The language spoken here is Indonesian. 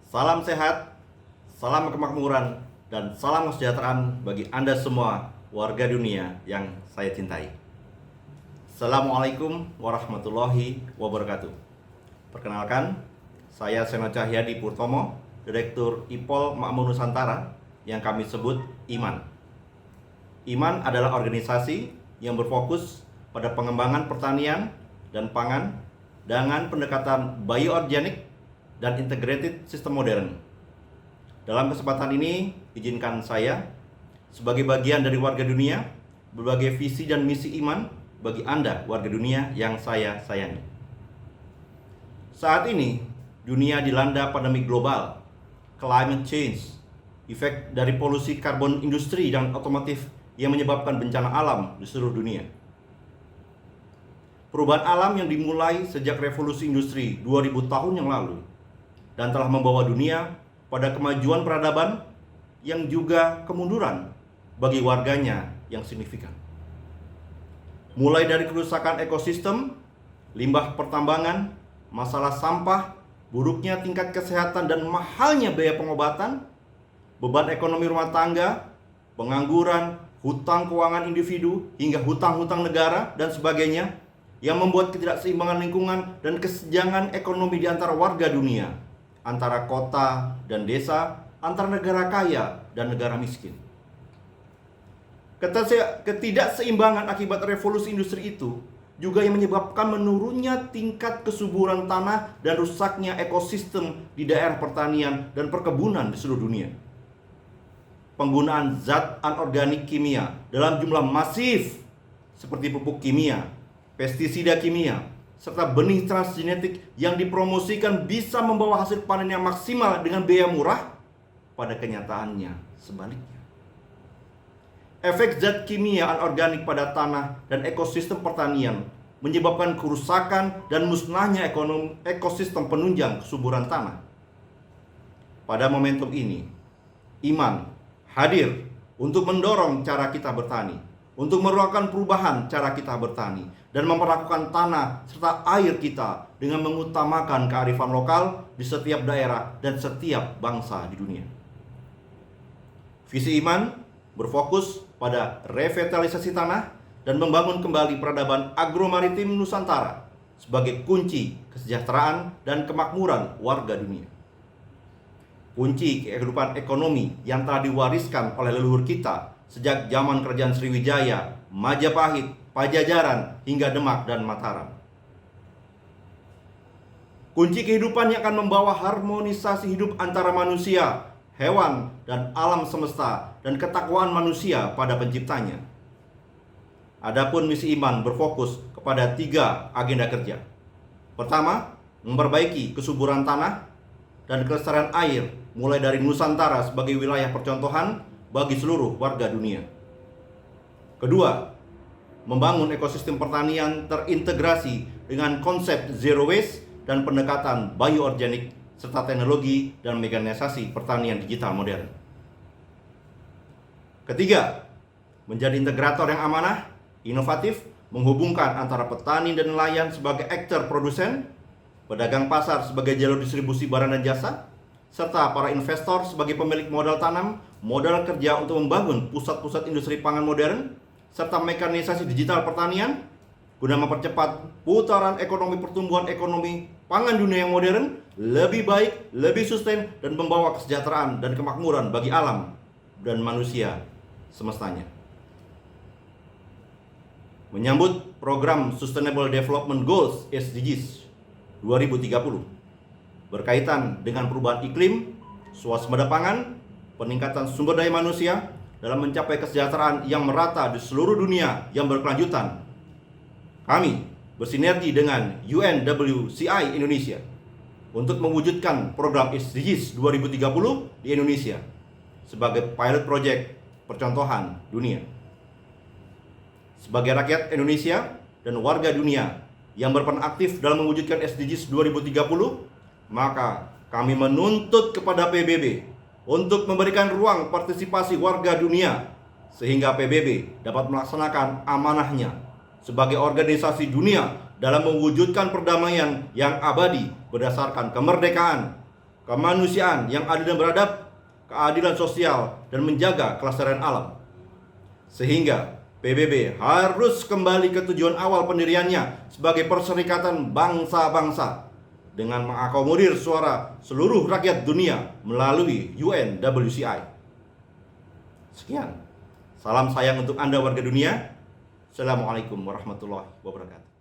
Salam sehat, salam kemakmuran, dan salam kesejahteraan bagi Anda semua warga dunia yang saya cintai. Assalamualaikum warahmatullahi wabarakatuh. Perkenalkan, saya Seno Cahyadi Purtomo, Direktur IPOL Makmur Nusantara yang kami sebut IMAN. IMAN adalah organisasi yang berfokus pada pengembangan pertanian dan pangan dengan pendekatan bioorganik dan integrated sistem modern. Dalam kesempatan ini, izinkan saya sebagai bagian dari warga dunia berbagai visi dan misi iman bagi Anda warga dunia yang saya sayangi. Saat ini, dunia dilanda pandemi global, climate change, efek dari polusi karbon industri dan otomotif yang menyebabkan bencana alam di seluruh dunia. Perubahan alam yang dimulai sejak revolusi industri 2000 tahun yang lalu dan telah membawa dunia pada kemajuan peradaban yang juga kemunduran bagi warganya yang signifikan. Mulai dari kerusakan ekosistem, limbah pertambangan, masalah sampah, buruknya tingkat kesehatan dan mahalnya biaya pengobatan, beban ekonomi rumah tangga, pengangguran, hutang keuangan individu, hingga hutang-hutang negara dan sebagainya yang membuat ketidakseimbangan lingkungan dan kesenjangan ekonomi di antara warga dunia, antara kota dan desa, antara negara kaya dan negara miskin. Ketidakseimbangan akibat revolusi industri itu juga yang menyebabkan menurunnya tingkat kesuburan tanah dan rusaknya ekosistem di daerah pertanian dan perkebunan di seluruh dunia. Penggunaan zat anorganik kimia dalam jumlah masif seperti pupuk kimia, pestisida kimia, serta benih transgenetik yang dipromosikan bisa membawa hasil panen yang maksimal dengan biaya murah, pada kenyataannya sebaliknya. Efek zat kimia anorganik pada tanah dan ekosistem pertanian menyebabkan kerusakan dan musnahnya ekosistem penunjang kesuburan tanah. Pada momentum ini, iman hadir untuk mendorong cara kita bertani, untuk melakukan perubahan cara kita bertani, dan memperlakukan tanah serta air kita dengan mengutamakan kearifan lokal di setiap daerah dan setiap bangsa di dunia. Visi iman berfokus pada revitalisasi tanah dan membangun kembali peradaban agromaritim Nusantara sebagai kunci kesejahteraan dan kemakmuran warga dunia. Kunci kehidupan ekonomi yang telah diwariskan oleh leluhur kita sejak zaman kerajaan Sriwijaya, Majapahit, Pajajaran, hingga Demak dan Mataram. Kunci kehidupan yang akan membawa harmonisasi hidup antara manusia, hewan, dan alam semesta, dan ketakwaan manusia pada penciptanya. Adapun misi iman berfokus kepada 3 agenda kerja. Pertama, memperbaiki kesuburan tanah dan kelestarian air mulai dari Nusantara sebagai wilayah percontohan bagi seluruh warga dunia. Kedua, membangun ekosistem pertanian terintegrasi dengan konsep zero waste dan pendekatan bioorganik serta teknologi dan mekanisasi pertanian digital modern. Ketiga, menjadi integrator yang amanah, inovatif, menghubungkan antara petani dan nelayan sebagai aktor produsen, pedagang pasar sebagai jalur distribusi barang dan jasa, serta para investor sebagai pemilik modal tanam, modal kerja untuk membangun pusat-pusat industri pangan modern, serta mekanisasi digital pertanian, guna mempercepat putaran ekonomi pertumbuhan ekonomi pangan dunia yang modern, lebih baik, lebih sustain, dan membawa kesejahteraan dan kemakmuran bagi alam dan manusia semestanya. Menyambut program Sustainable Development Goals (SDGs) 2030 berkaitan dengan perubahan iklim, swasembada pangan, peningkatan sumber daya manusia dalam mencapai kesejahteraan yang merata di seluruh dunia yang berkelanjutan, kami bersinergi dengan UNWCI Indonesia untuk mewujudkan program SDGs 2030 di Indonesia sebagai pilot project percontohan dunia. Sebagai rakyat Indonesia dan warga dunia yang berperan aktif dalam mewujudkan SDGs 2030, maka kami menuntut kepada PBB untuk memberikan ruang partisipasi warga dunia sehingga PBB dapat melaksanakan amanahnya sebagai organisasi dunia dalam mewujudkan perdamaian yang abadi berdasarkan kemerdekaan, kemanusiaan yang adil dan beradab, keadilan sosial, dan menjaga kelestarian alam. Sehingga PBB harus kembali ke tujuan awal pendiriannya sebagai perserikatan bangsa-bangsa dengan mengakomodir suara seluruh rakyat dunia melalui UNWCI. Sekian. Salam sayang untuk Anda warga dunia. Assalamualaikum warahmatullahi wabarakatuh.